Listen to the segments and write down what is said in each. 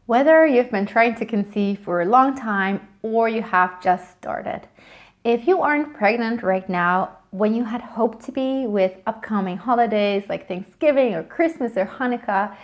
Whether you've been trying to conceive for a long time or you have just started. If you aren't pregnant right now, when you had hoped to be with upcoming holidays like Thanksgiving or Christmas or Chanukah,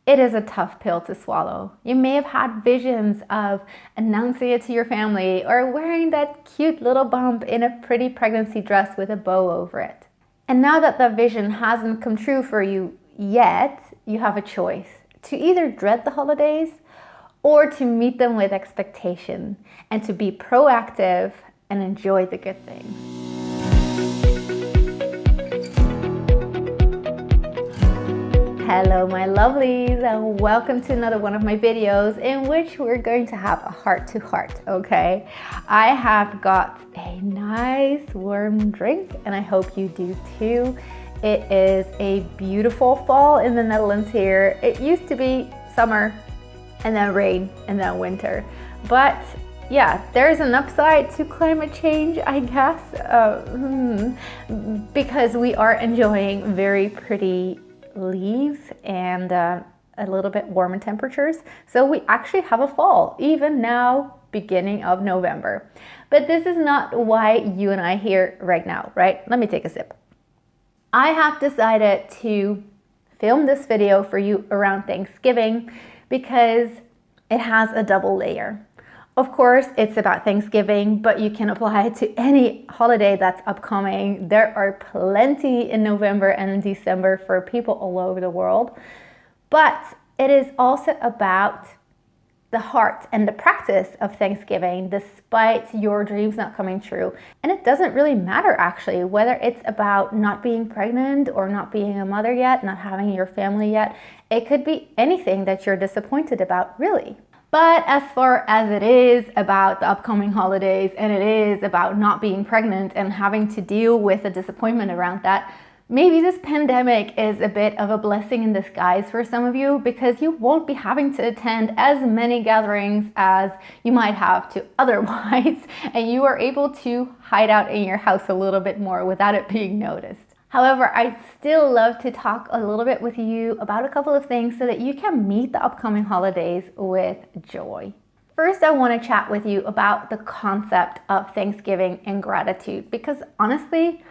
it is a tough pill to swallow. You may have had visions of announcing it to your family or wearing that cute little bump in a pretty pregnancy dress with a bow over it. And now that that vision hasn't come true for you yet, you have a choice to either dread the holidays or to meet them with expectation and to be proactive and enjoy the good things. Hello my lovelies, and welcome to another one of my videos in which we're going to have a heart-to-heart, okay? I have got a nice warm drink and I hope you do too. It is a beautiful fall in the Netherlands here. It used to be summer and then rain and then winter, but yeah, there's an upside to climate change, I guess, because we are enjoying very pretty leaves and a little bit warmer temperatures. So we actually have a fall, even now, beginning of November. But this is not why you and I here right now, right? Let me take a sip. I have decided to film this video for you around Thanksgiving because it has a double layer. Of course, it's about Thanksgiving, but you can apply it to any holiday that's upcoming. There are plenty in November and in December for people all over the world. But it is also about the heart and the practice of Thanksgiving, despite your dreams not coming true. And it doesn't really matter actually, whether it's about not being pregnant or not being a mother yet, not having your family yet. It could be anything that you're disappointed about, really. But as far as it is about the upcoming holidays and it is about not being pregnant and having to deal with the disappointment around that, maybe this pandemic is a bit of a blessing in disguise for some of you because you won't be having to attend as many gatherings as you might have to otherwise, and you are able to hide out in your house a little bit more without it being noticed. However, I still love to talk a little bit with you about a couple of things so that you can meet the upcoming holidays with joy. First, I want to chat with you about the concept of Thanksgiving and gratitude because honestly,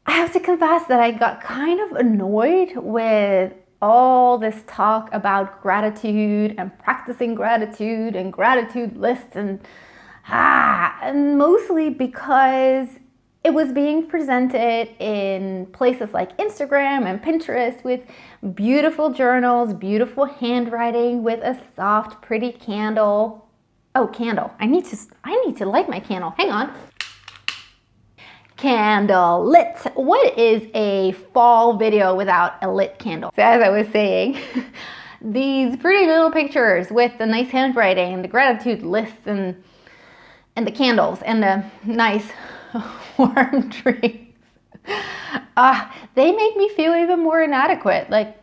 I have to confess that I got kind of annoyed with all this talk about gratitude and practicing gratitude and gratitude lists and mostly because it was being presented in places like Instagram and Pinterest with beautiful journals, beautiful handwriting with a soft, pretty candle. Oh, candle. I need to light my candle. Hang on. Candle lit. What is a fall video without a lit candle? So as I was saying, these pretty little pictures with the nice handwriting and the gratitude lists and the candles and the nice warm drinks. They make me feel even more inadequate. Like,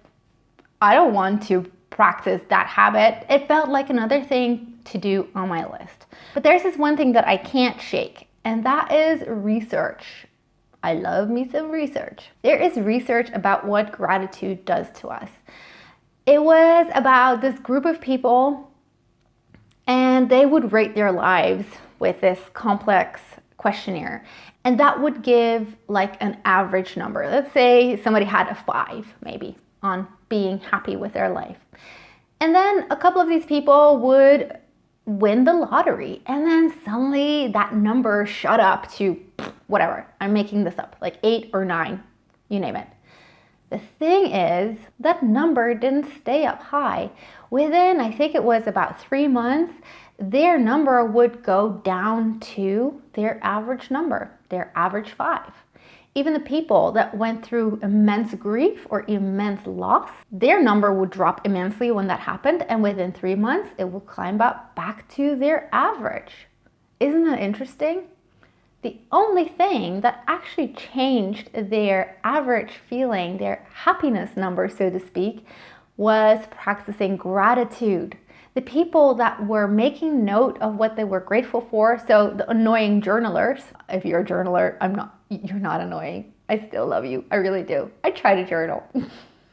I don't want to practice that habit. It felt like another thing to do on my list. But there's this one thing that I can't shake, and that is research. I love me some research. There is research about what gratitude does to us. It was about this group of people, and they would rate their lives with this complex questionnaire, and that would give like an average number. Let's say somebody had a 5 maybe on being happy with their life, and then a couple of these people would win the lottery, and then suddenly that number shot up to whatever, I'm making this up, like 8 or 9, you name it. The thing is, that number didn't stay up high. Within, I think it was about 3 months, their number would go down to their average number, their average 5. Even the people that went through immense grief or immense loss, their number would drop immensely when that happened, and within 3 months, it would climb up back to their average. Isn't that interesting? The only thing that actually changed their average feeling, their happiness number, so to speak, was practicing gratitude. The people that were making note of what they were grateful for, so the annoying journalers, if you're a journaler, you're not annoying. I still love you, I really do. I try to journal.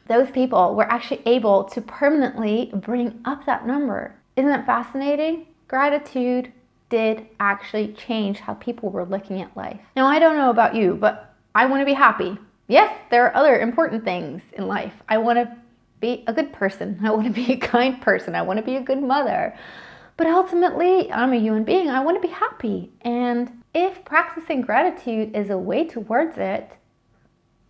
those people were actually able to permanently bring up that number. Isn't that fascinating? Gratitude did actually change how people were looking at life. Now, I don't know about you, but I want to be happy. Yes, there are other important things in life. I want to be a good person. I want to be a kind person. I want to be a good mother. But ultimately, I'm a human being. I want to be happy. And if practicing gratitude is a way towards it,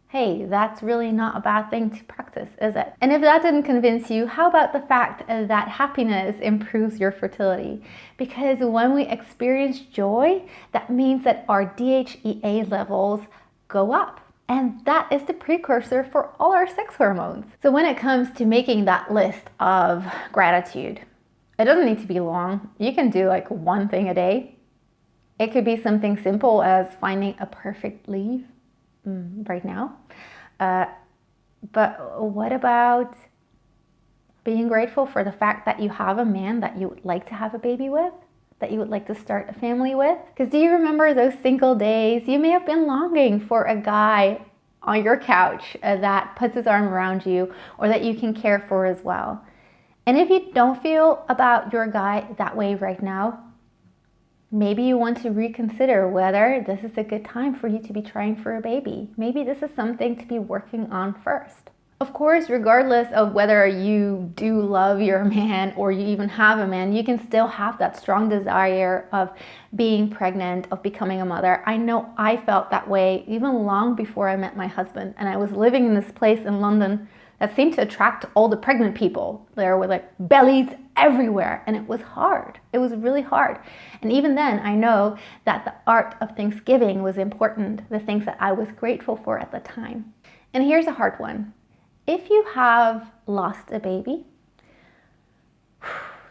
hey, that's really not a bad thing to practice, is it? And if that didn't convince you, how about the fact that happiness improves your fertility? Because when we experience joy, that means that our DHEA levels go up. And that is the precursor for all our sex hormones. So when it comes to making that list of gratitude, it doesn't need to be long. You can do like one thing a day. It could be something simple as finding a perfect leaf right now. But what about being grateful for the fact that you have a man that you would like to have a baby with, that you would like to start a family with? Because do you remember those single days? You may have been longing for a guy on your couch that puts his arm around you or that you can care for as well. And if you don't feel about your guy that way right now, maybe you want to reconsider whether this is a good time for you to be trying for a baby. Maybe this is something to be working on first. Of course, regardless of whether you do love your man or you even have a man, you can still have that strong desire of being pregnant, of becoming a mother. I know I felt that way even long before I met my husband, and I was living in this place in London that seemed to attract all the pregnant people. There were like bellies everywhere, and it was hard. It was really hard. And even then, I know that the art of Thanksgiving was important, the things that I was grateful for at the time. And here's a hard one. If you have lost a baby,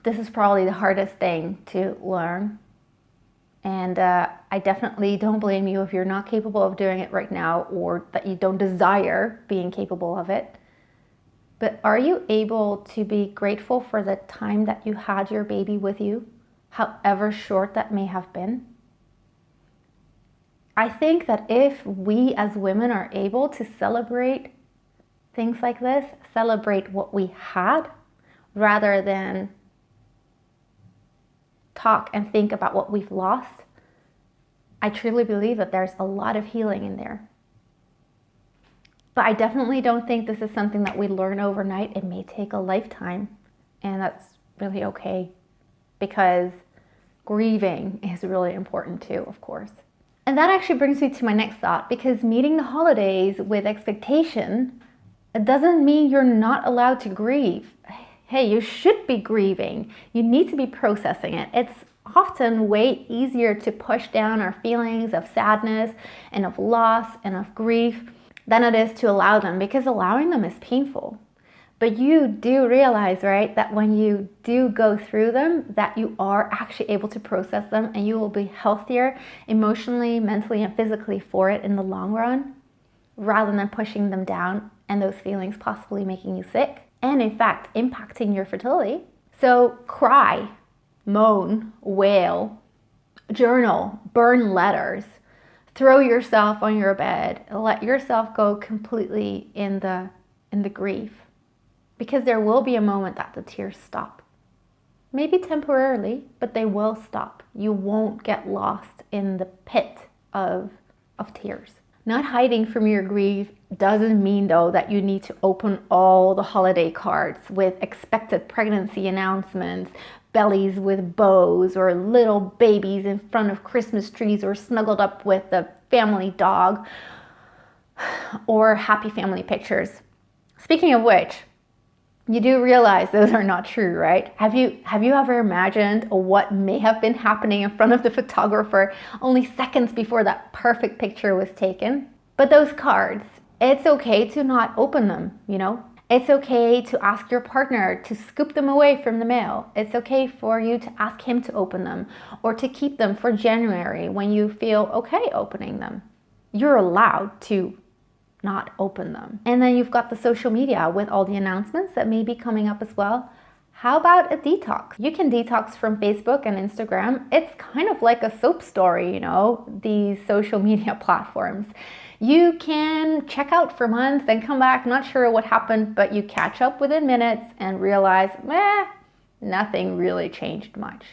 this is probably the hardest thing to learn. And I definitely don't blame you if you're not capable of doing it right now or that you don't desire being capable of it. But are you able to be grateful for the time that you had your baby with you, however short that may have been? I think that if we as women are able to celebrate things like this, celebrate what we had, rather than talk and think about what we've lost, I truly believe that there's a lot of healing in there. But I definitely don't think this is something that we learn overnight. It may take a lifetime, and that's really okay, because grieving is really important too, of course. And that actually brings me to my next thought, because meeting the holidays with expectation doesn't mean you're not allowed to grieve. Hey, you should be grieving. You need to be processing it. It's often way easier to push down our feelings of sadness and of loss and of grief than it is to allow them, because allowing them is painful. But you do realize, right, that when you do go through them, that you are actually able to process them, and you will be healthier emotionally, mentally, and physically for it in the long run, rather than pushing them down and those feelings possibly making you sick and in fact impacting your fertility. So cry, moan, wail, journal, burn letters, throw yourself on your bed, let yourself go completely in the grief, because there will be a moment that the tears stop. Maybe temporarily, but they will stop. You won't get lost in the pit of tears. Not hiding from your grief doesn't mean, though, that you need to open all the holiday cards with expected pregnancy announcements, bellies with bows, or little babies in front of Christmas trees, or snuggled up with the family dog, or happy family pictures. Speaking of which, you do realize those are not true, right? Have you ever imagined what may have been happening in front of the photographer only seconds before that perfect picture was taken? But those cards, it's okay to not open them, you know? It's okay to ask your partner to scoop them away from the mail. It's okay for you to ask him to open them, or to keep them for January when you feel okay opening them. You're allowed to not open them. And then you've got the social media with all the announcements that may be coming up as well. How about a detox? You can detox from Facebook and Instagram. It's kind of like a soap story, you know, these social media platforms. You can check out for months, then come back, not sure what happened, but you catch up within minutes and realize, nothing really changed much.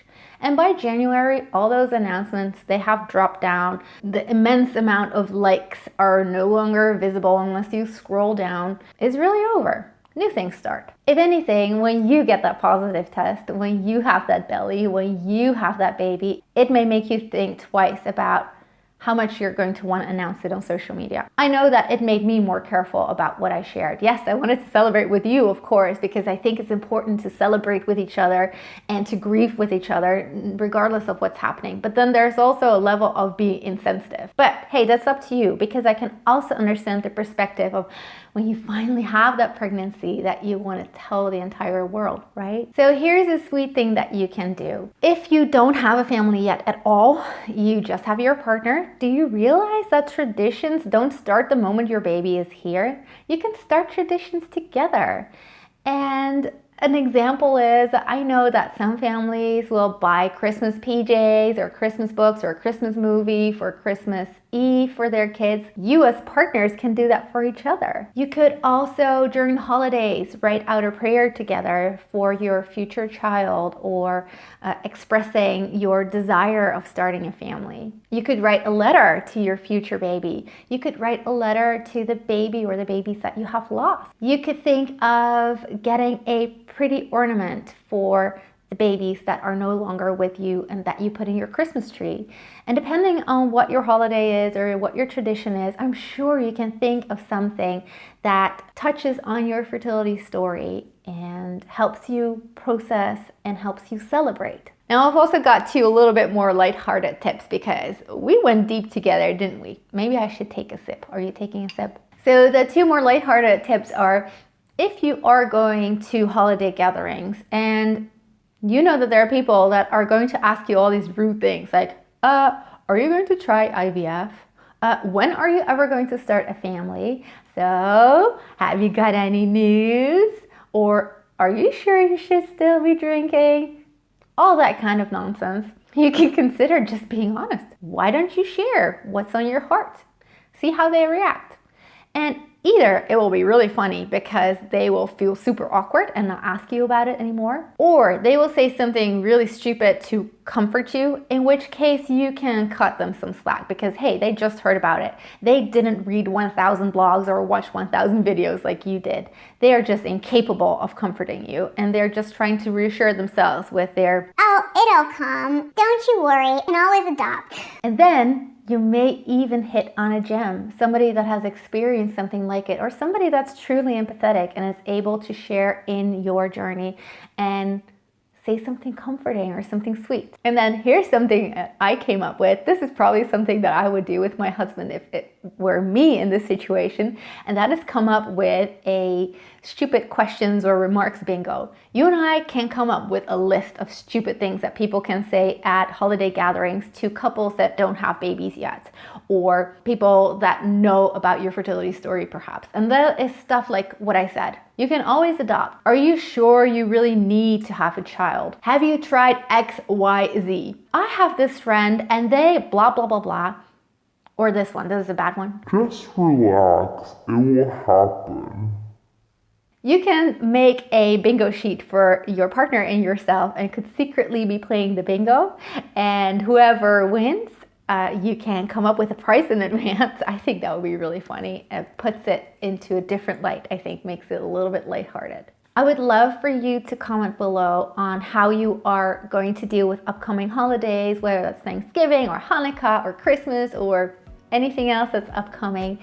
And by January, all those announcements, they have dropped down. The immense amount of likes are no longer visible unless you scroll down. It's really over. New things start. If anything, when you get that positive test, when you have that belly, when you have that baby, it may make you think twice about how much you're going to want to announce it on social media. I know that it made me more careful about what I shared. Yes, I wanted to celebrate with you, of course, because I think it's important to celebrate with each other and to grieve with each other, regardless of what's happening. But then there's also a level of being insensitive. But hey, that's up to you, because I can also understand the perspective of when you finally have that pregnancy that you want to tell the entire world, right? So here's a sweet thing that you can do. If you don't have a family yet at all, you just have your partner, do you realize that traditions don't start the moment your baby is here? You can start traditions together. And an example is, I know that some families will buy Christmas PJs or Christmas books or a Christmas movie for Christmas Eve for their kids. You as partners can do that for each other. You could also, during holidays, write out a prayer together for your future child, or expressing your desire of starting a family. You could write a letter to your future baby. You could write a letter to the baby or the babies that you have lost. You could think of getting a pretty ornament for the babies that are no longer with you and that you put in your Christmas tree. And depending on what your holiday is or what your tradition is, I'm sure you can think of something that touches on your fertility story and helps you process and helps you celebrate. Now, I've also got two a little bit more lighthearted tips, because we went deep together, didn't we? Maybe I should take a sip. Are you taking a sip? So the two more lighthearted tips are, if you are going to holiday gatherings and you know that there are people that are going to ask you all these rude things like, are you going to try IVF? When are you ever going to start a family? So, have you got any news? Or are you sure you should still be drinking? All that kind of nonsense. You can consider just being honest. Why don't you share what's on your heart? See how they react. And either it will be really funny because they will feel super awkward and not ask you about it anymore, or they will say something really stupid to comfort you, in which case you can cut them some slack because, hey, they just heard about it. They didn't read 1,000 blogs or watch 1,000 videos like you did. They are just incapable of comforting you, and they're just trying to reassure themselves with their, "Oh, it'll come. Don't you worry. You can always adopt." And then you may even hit on a gem, somebody that has experienced something like it, or somebody that's truly empathetic and is able to share in your journey and say something comforting or something sweet. And then here's something I came up with. This is probably something that I would do with my husband if it were me in this situation, and that is come up with a stupid questions or remarks bingo. You and I can come up with a list of stupid things that people can say at holiday gatherings to couples that don't have babies yet, or people that know about your fertility story perhaps. And that is stuff like what I said. You can always adopt. Are you sure you really need to have a child? Have you tried X, Y, Z? I have this friend and they blah, blah, blah, blah. Or this one, this is a bad one. Just relax, it will happen. You can make a bingo sheet for your partner and yourself and could secretly be playing the bingo. And whoever wins, you can come up with a prize in advance. I think that would be really funny. It puts it into a different light, I think, makes it a little bit lighthearted. I would love for you to comment below on how you are going to deal with upcoming holidays, whether that's Thanksgiving or Hanukkah or Christmas or anything else that's upcoming,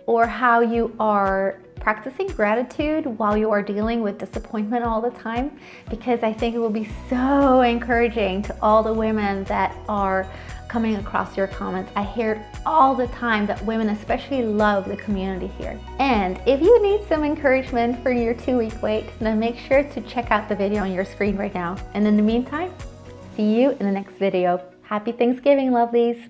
or how you are practicing gratitude while you are dealing with disappointment all the time, because I think it will be so encouraging to all the women that are coming across your comments. I hear it all the time that women especially love the community here. And if you need some encouragement for your 2-week wait, then make sure to check out the video on your screen right now. And in the meantime, see you in the next video. Happy Thanksgiving, lovelies.